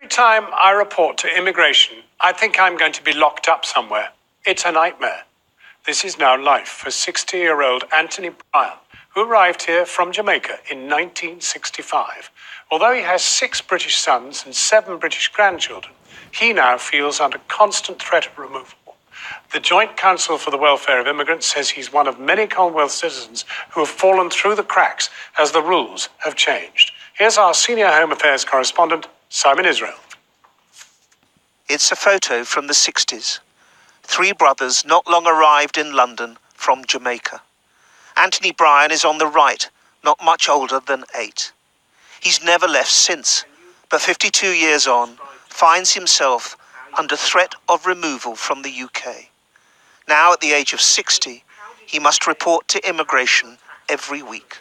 Every time I report to immigration, I think I'm going to be locked up somewhere. It's a nightmare. This is now life for 60-year-old Anthony Bryan, who arrived here from Jamaica in 1965. Although he has 6 British sons and 7 British grandchildren, he now feels under constant threat of removal. The Joint Council for the Welfare of Immigrants says he's one of many Commonwealth citizens who have fallen through the cracks as the rules have changed. Here's our senior Home Affairs correspondent, Simon Israel. It's a photo from the 60s. 3 brothers not long arrived in London from Jamaica. Anthony Bryan is on the right, not much older than 8. He's never left since, but 52 years on, finds himself under threat of removal from the UK. Now, at the age of 60, he must report to immigration every week.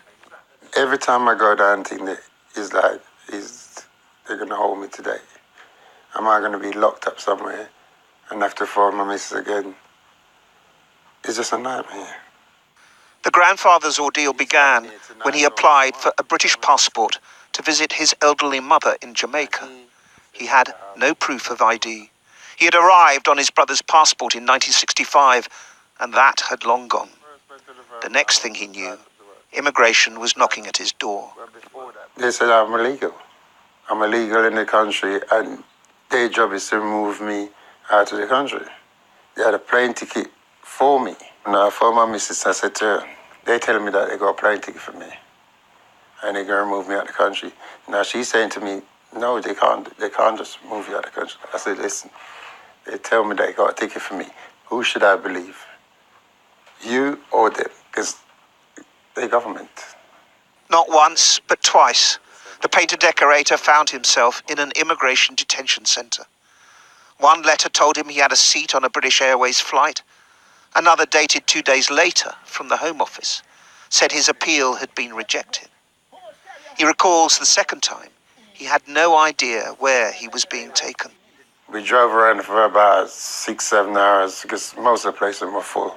Every time I go down, I think that it's like, they're going to hold me today. Am I going to be locked up somewhere and have to phone my missus again? It's just a nightmare. The grandfather's ordeal began when he applied for a British passport to visit his elderly mother in Jamaica. He had no proof of ID. He had arrived on his brother's passport in 1965, and that had long gone. The next thing he knew, immigration was knocking at his door. They said I'm illegal. I'm illegal in the country, and their job is to remove me out of the country. They had a plane ticket for me. And I phoned my missus, I said to her, they tell me that they got a plane ticket for me, and they're going to remove me out of the country. Now she's saying to me, no, they can't just move you out of the country. I said, listen, they tell me they got a ticket for me. Who should I believe? You or them? Because they're government. Not once, but twice, the painter decorator found himself in an immigration detention centre. One letter told him he had a seat on a British Airways flight. Another, dated 2 days later from the Home Office, said his appeal had been rejected. He recalls the second time he had no idea where he was being taken. We drove around for about 6-7 hours because most of the places were full,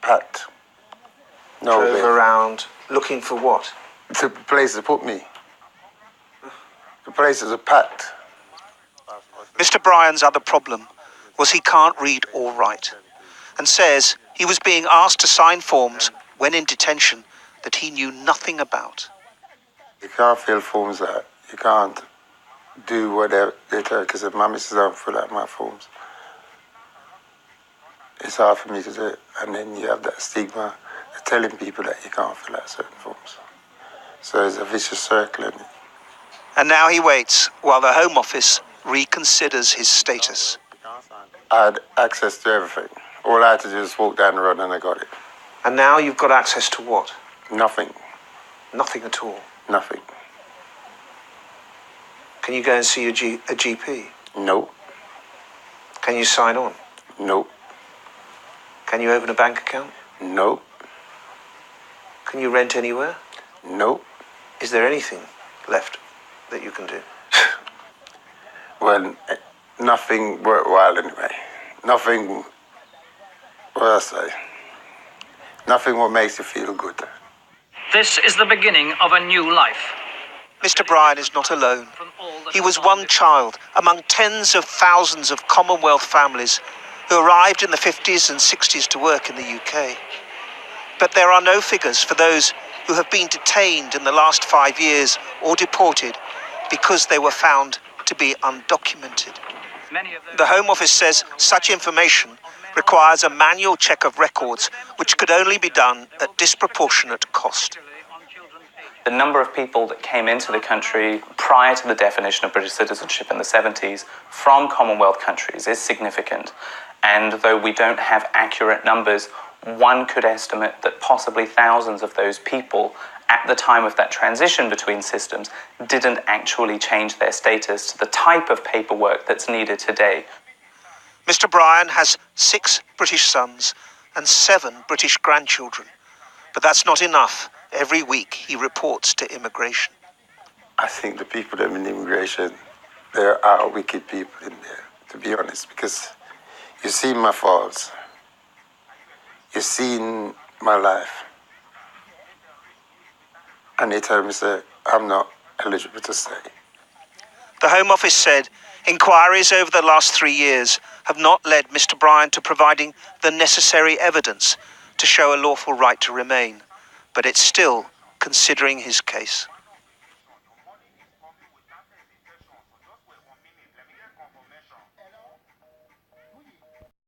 packed. No Drove bed. around looking for what? The place to put me. The places are packed. Mr. Bryan's other problem was he can't read or write, and says he was being asked to sign forms when in detention that he knew nothing about. You can't fill forms out. You can't do whatever they tell you, because if my missus don't fill out my forms, it's hard for me to do it. And then you have that stigma of telling people that you can't fill out certain forms. So it's a vicious circle, isn't it? And now he waits while the Home Office reconsiders his status. I had access to everything. All I had to do was walk down the road and I got it. And now you've got access to what? Nothing. Nothing at all. Nothing. Can you go and see a GP? Nope. Can you sign on? Nope. Can you open a bank account? Nope. Can you rent anywhere? Nope. Is there anything left that you can do? Well, nothing worthwhile anyway. Nothing, what I say, nothing what makes you feel good. This is the beginning of a new life. Mr. Bryan is not alone. He was one child among tens of thousands of Commonwealth families who arrived in the 50s and 60s to work in the UK. But there are no figures for those who have been detained in the last 5 years or deported because they were found to be undocumented. The Home Office says such information requires a manual check of records, which could only be done at disproportionate cost. The number of people that came into the country prior to the definition of British citizenship in the 70s from Commonwealth countries is significant. And though we don't have accurate numbers, one could estimate that possibly thousands of those people at the time of that transition between systems didn't actually change their status to the type of paperwork that's needed today. Mr. Bryan has 6 British sons and 7 British grandchildren. But that's not enough. Every week he reports to immigration. I think the people that are in immigration, there are wicked people in there, to be honest, because you've seen my faults. You've seen my life. And they tell me, say, I'm not eligible to stay. The Home Office said inquiries over the last 3 years have not led Mr. Bryan to providing the necessary evidence to show a lawful right to remain, but it's still considering his case.